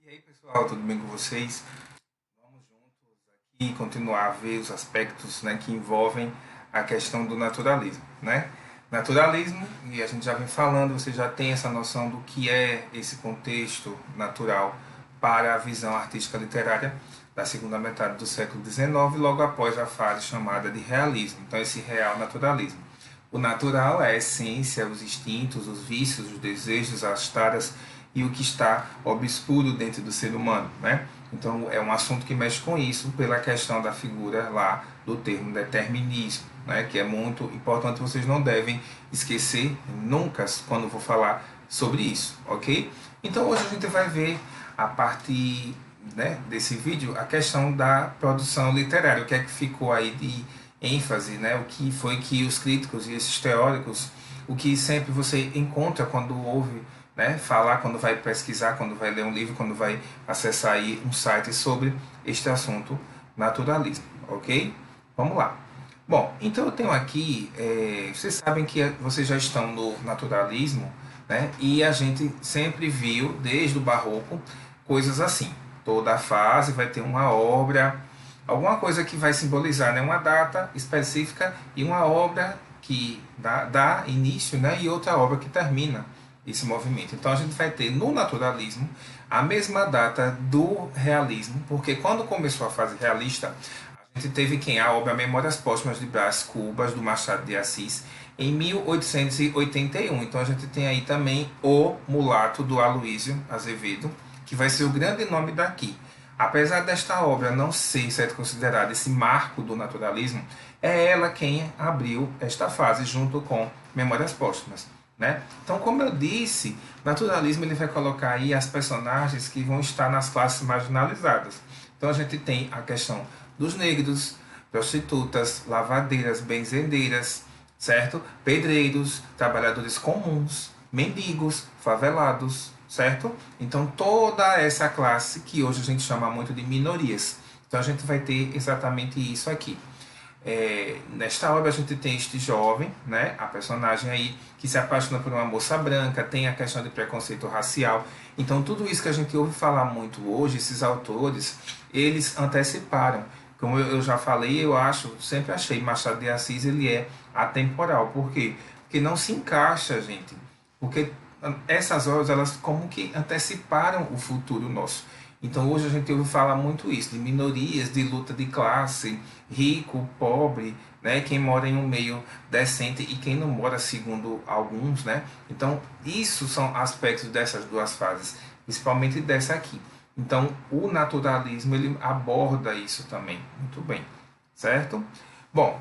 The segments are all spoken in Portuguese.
E aí, pessoal, tudo bem com vocês? Vamos juntos aqui continuar a ver os aspectos, né, que envolvem a questão do naturalismo, né? Naturalismo, e a gente já vem falando, você já tem essa noção do que é esse contexto natural para a visão artística literária da segunda metade do século XIX, logo após a fase chamada de realismo. Então, esse real naturalismo. O natural é a essência, os instintos, os vícios, os desejos, as taras e o que está obscuro dentro do ser humano, né? Então é um assunto que mexe com isso pela questão da figura lá do termo determinismo, né? Que é muito importante, vocês não devem esquecer nunca quando vou falar sobre isso, ok? Então hoje a gente vai ver a partir, né, desse vídeo a questão da produção literária, o que é que ficou aí de ênfase, né? O que foi que os críticos e esses teóricos, o que sempre você encontra quando ouve, né, falar, quando vai pesquisar, quando vai ler um livro, quando vai acessar aí um site sobre este assunto naturalismo, ok? Vamos lá. Bom, então eu tenho aqui, vocês sabem que vocês já estão no naturalismo, né? E a gente sempre viu, desde o barroco, coisas assim. Toda a fase vai ter uma obra, alguma coisa que vai simbolizar, né, uma data específica e uma obra que dá início, né, e outra obra que termina esse movimento. Então a gente vai ter no naturalismo a mesma data do realismo, porque quando começou a fase realista, a gente teve a obra Memórias Póstumas de Brás Cubas, do Machado de Assis, em 1881. Então a gente tem aí também O Mulato, do Aloísio Azevedo, que vai ser o grande nome daqui. Apesar desta obra não ser considerada esse marco do naturalismo, é ela quem abriu esta fase junto com Memórias Póstumas, né? Então, como eu disse, naturalismo ele vai colocar aí as personagens que vão estar nas classes marginalizadas. Então a gente tem a questão dos negros, prostitutas, lavadeiras, benzedeiras, certo? Pedreiros, trabalhadores comuns, mendigos, favelados, certo? Então toda essa classe que hoje a gente chama muito de minorias. Então a gente vai ter exatamente isso aqui. Nesta obra a gente tem este jovem, né, a personagem aí que se apaixona por uma moça branca, tem a questão de preconceito racial. Então tudo isso que a gente ouve falar muito hoje, esses autores, eles anteciparam. Como eu já falei, eu acho, sempre achei Machado de Assis ele é atemporal. Por quê? Porque não se encaixa, gente. Porque essas obras, elas como que anteciparam o futuro nosso. Então hoje a gente ouve falar muito isso, de minorias, de luta de classe, rico, pobre, né, quem mora em um meio decente e quem não mora, segundo alguns, né? Então isso são aspectos dessas duas fases, principalmente dessa aqui. Então o naturalismo ele aborda isso também, muito bem, certo? Bom,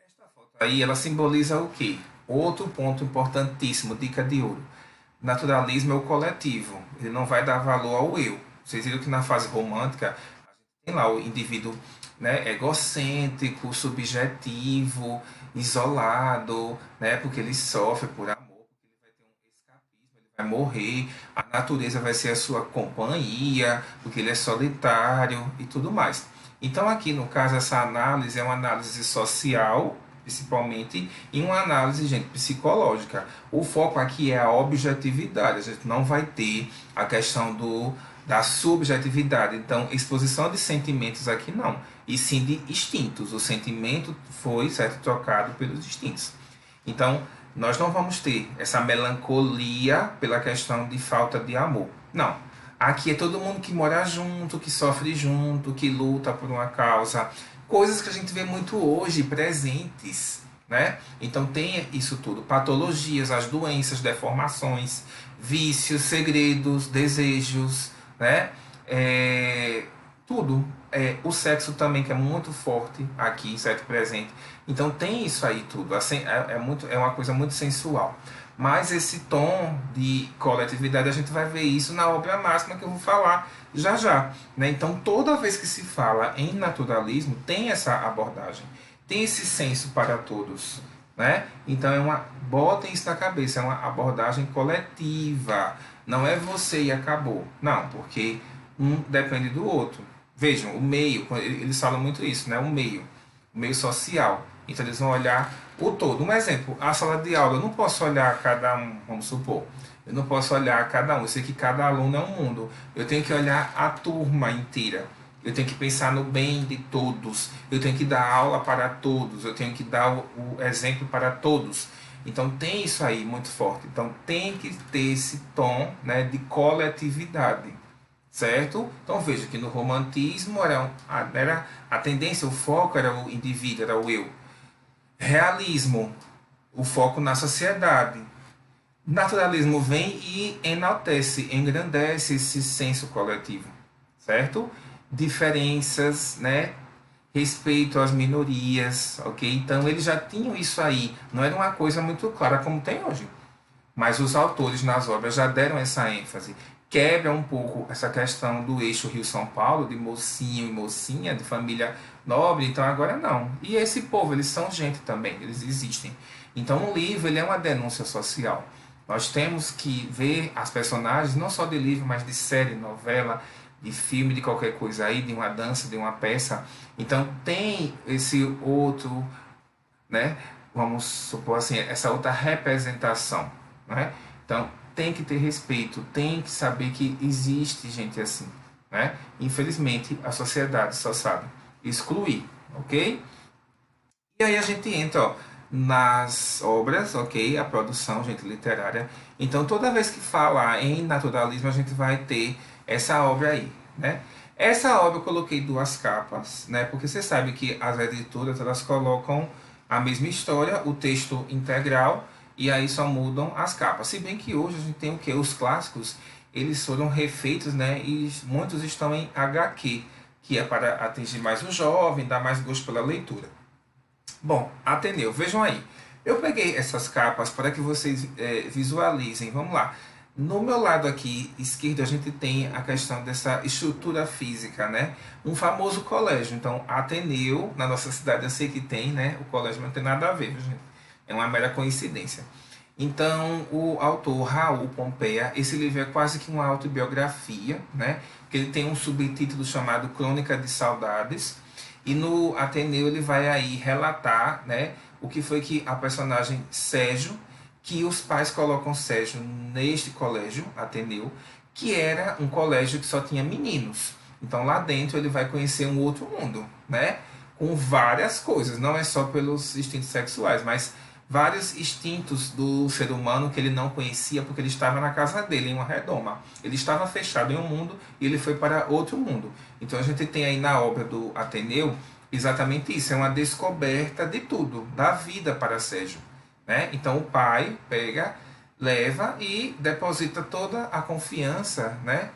esta foto aí ela simboliza o quê? Outro ponto importantíssimo, dica de ouro. Naturalismo é o coletivo, ele não vai dar valor ao eu. Vocês viram que na fase romântica a gente tem lá o indivíduo, né, egocêntrico, subjetivo, isolado, né, porque ele sofre por amor, porque ele vai ter um escapismo, ele vai morrer, a natureza vai ser a sua companhia, porque ele é solitário e tudo mais. Então aqui no caso essa análise é uma análise social, principalmente, e uma análise, gente, psicológica. O foco aqui é a objetividade, a gente não vai ter a questão da subjetividade. Então, exposição de sentimentos aqui não, e sim de instintos. O sentimento foi, certo, trocado pelos instintos. Então, nós não vamos ter essa melancolia pela questão de falta de amor. Não. Aqui é todo mundo que mora junto, que sofre junto, que luta por uma causa. Coisas que a gente vê muito hoje, presentes, né? Então tem isso tudo. Patologias, as doenças, deformações, vícios, segredos, desejos, né? Tudo. O sexo também, que é muito forte aqui, certo? Presente. Então tem isso aí tudo. Assim, é uma coisa muito sensual. Mas esse tom de coletividade, a gente vai ver isso na obra máxima que eu vou falar já já, né? Então toda vez que se fala em naturalismo, tem essa abordagem, tem esse senso para todos, né? Então botem isso na cabeça, é uma abordagem coletiva, não é você e acabou, não, porque um depende do outro. Vejam, o meio, eles falam muito isso, né? O meio social. Então eles vão olhar o todo. Um exemplo, a sala de aula, eu não posso olhar cada um, vamos supor. Eu não posso olhar cada um, eu sei que cada aluno é um mundo. Eu tenho que olhar a turma inteira. Eu tenho que pensar no bem de todos. Eu tenho que dar aula para todos. Eu tenho que dar o exemplo para todos. Então tem isso aí muito forte. Então tem que ter esse tom, né, de coletividade, certo? Então veja que no romantismo era a tendência, o foco era o indivíduo, era o eu. Realismo, o foco na sociedade. Naturalismo vem e enaltece, engrandece esse senso coletivo, certo? Diferenças, né? Respeito às minorias, ok? Então eles já tinham isso aí, não era uma coisa muito clara como tem hoje. Mas os autores nas obras já deram essa ênfase. Quebra um pouco essa questão do eixo Rio-São Paulo, de mocinho e mocinha, de família nobre, então agora não. E esse povo, eles são gente também, eles existem. Então o livro ele é uma denúncia social. Nós temos que ver as personagens, não só de livro, mas de série, novela, de filme, de qualquer coisa aí, de uma dança, de uma peça. Então tem esse outro, né? Vamos supor assim, essa outra representação, né? Então tem que ter respeito, tem que saber que existe gente assim, né? Infelizmente a sociedade só sabe excluir, ok? E aí a gente entra, ó, nas obras, ok? A produção, gente, literária. Então, toda vez que falar em naturalismo, a gente vai ter essa obra aí, né? Essa obra eu coloquei duas capas, né? Porque você sabe que as editoras, elas colocam a mesma história, o texto integral, e aí só mudam as capas. Se bem que hoje a gente tem o que? Os clássicos, eles foram refeitos, né? E muitos estão em HQ, que é para atingir mais o jovem, dar mais gosto pela leitura. Bom, Ateneu, vejam aí. Eu peguei essas capas para que vocês visualizem. Vamos lá. No meu lado aqui esquerdo, a gente tem a questão dessa estrutura física, né? Um famoso colégio. Então, Ateneu, na nossa cidade eu sei que tem, né? O colégio não tem nada a ver, viu, gente? É uma mera coincidência. Então, o autor Raul Pompeia, esse livro é quase que uma autobiografia, né? Porque ele tem um subtítulo chamado Crônica de Saudades. E no Ateneu ele vai aí relatar, né, o que foi que a personagem Sérgio, que os pais colocam Sérgio neste colégio, Ateneu, que era um colégio que só tinha meninos. Então lá dentro ele vai conhecer um outro mundo, né? Com várias coisas, não é só pelos instintos sexuais, mas vários instintos do ser humano que ele não conhecia porque ele estava na casa dele, em uma redoma. Ele estava fechado em um mundo e ele foi para outro mundo. Então a gente tem aí na obra do Ateneu exatamente isso, é uma descoberta de tudo, da vida para Sérgio, né? Então o pai pega, leva e deposita toda a confiança, né,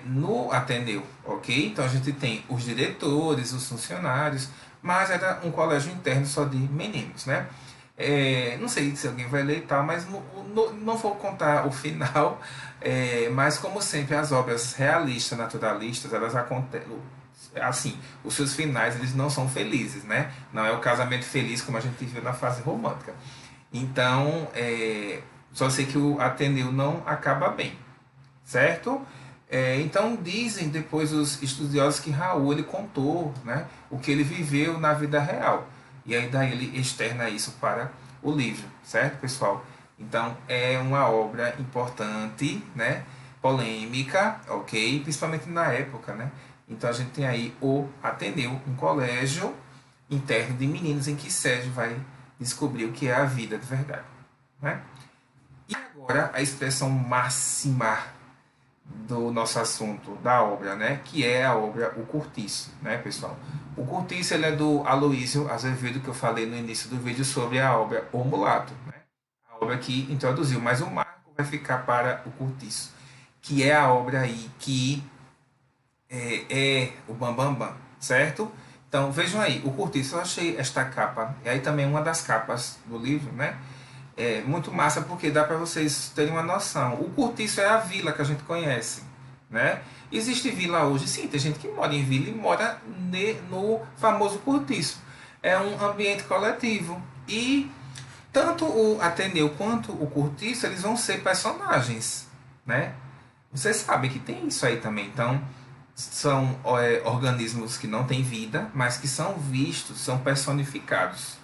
no Ateneu, ok? Então a gente tem os diretores, os funcionários, mas era um colégio interno só de meninos, né? Não sei se alguém vai ler e tal, mas não vou contar o final. Mas como sempre as obras realistas, naturalistas, elas acontecem assim, os seus finais eles não são felizes, né? Não é o casamento feliz como a gente viu na fase romântica. Então, só sei que o Ateneu não acaba bem, certo? Então dizem depois os estudiosos que Raul ele contou, né, o que ele viveu na vida real. E aí daí ele externa isso para o livro, certo, pessoal? Então é uma obra importante, né, polêmica, ok? Principalmente na época, né? Então a gente tem aí o Ateneu, um colégio interno de meninos em que Sérgio vai descobrir o que é a vida de verdade, né? E agora a expressão máxima do nosso assunto da obra, né, que é a obra O Cortiço, né, pessoal? O Cortiço ele é do Aloísio Azevedo, que eu falei no início do vídeo sobre a obra O Mulato, né? A obra que introduziu, mas o marco vai ficar para O Cortiço, que é a obra aí que é o Bambambam, Bam, Bam, certo? Então vejam aí, O Cortiço, eu achei esta capa, e aí também uma das capas do livro, né? É muito massa porque dá para vocês terem uma noção. O Cortiço é a vila que a gente conhece, né? Existe vila hoje, sim, tem gente que mora em vila e mora no famoso Cortiço. É um ambiente coletivo. E tanto o Ateneu quanto o Cortiço, eles vão ser personagens, né? Vocês sabem que tem isso aí também. Então, são organismos que não têm vida, mas que são vistos, são personificados,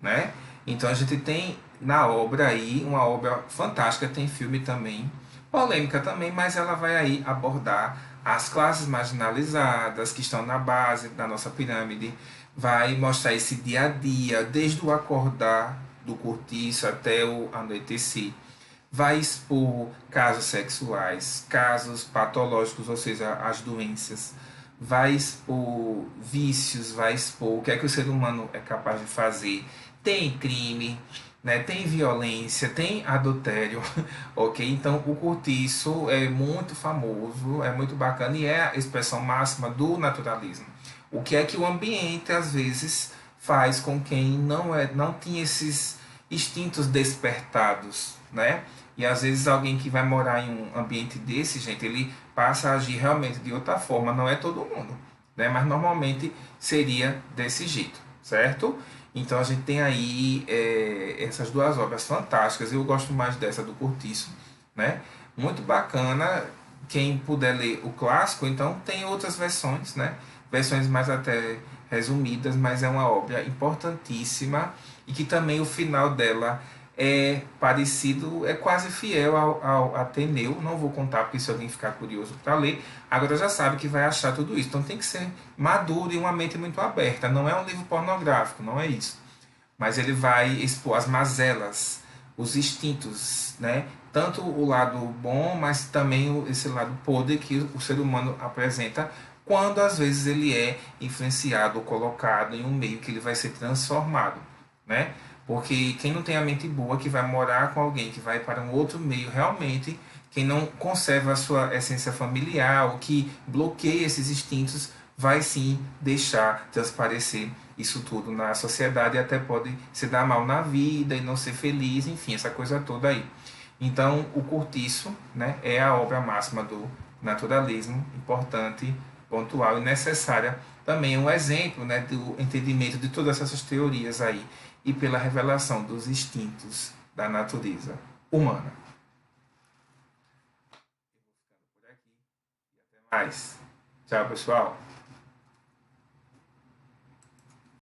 né? Então a gente tem na obra aí uma obra fantástica, tem filme também, polêmica também, mas ela vai aí abordar as classes marginalizadas que estão na base da nossa pirâmide, vai mostrar esse dia a dia, desde o acordar do cortiço até o anoitecer, vai expor casos sexuais, casos patológicos, ou seja, as doenças, vai expor vícios, vai expor o que é que o ser humano é capaz de fazer. Tem crime, né? Tem violência, tem adultério, ok? Então o cortiço é muito famoso, é muito bacana e é a expressão máxima do naturalismo. O que é que o ambiente às vezes faz com quem não tinha esses instintos despertados, né? E às vezes alguém que vai morar em um ambiente desse, gente, ele passa a agir realmente de outra forma. Não é todo mundo, né? Mas normalmente seria desse jeito, certo? Então a gente tem aí essas duas obras fantásticas. Eu gosto mais dessa do Cortiço, né? Muito bacana. Quem puder ler o clássico, então tem outras versões, né? Versões mais até resumidas, mas é uma obra importantíssima e que também o final dela é parecido, é quase fiel ao Ateneu. Não vou contar porque se alguém ficar curioso para ler, agora já sabe que vai achar tudo isso. Então tem que ser maduro e uma mente muito aberta. Não é um livro pornográfico, não é isso. Mas ele vai expor as mazelas, os instintos, né? Tanto o lado bom, mas também esse lado podre que o ser humano apresenta quando às vezes ele é influenciado ou colocado em um meio que ele vai ser transformado, né? Porque quem não tem a mente boa, que vai morar com alguém, que vai para um outro meio, realmente, quem não conserva a sua essência familiar, ou que bloqueia esses instintos, vai sim deixar transparecer isso tudo na sociedade e até pode se dar mal na vida e não ser feliz, enfim, essa coisa toda aí. Então, o Cortiço, né, é a obra máxima do naturalismo, importante, pontual e necessária. Também é um exemplo, né, do entendimento de todas essas teorias aí e pela revelação dos instintos da natureza humana. Por aqui e até mais. Tchau, pessoal.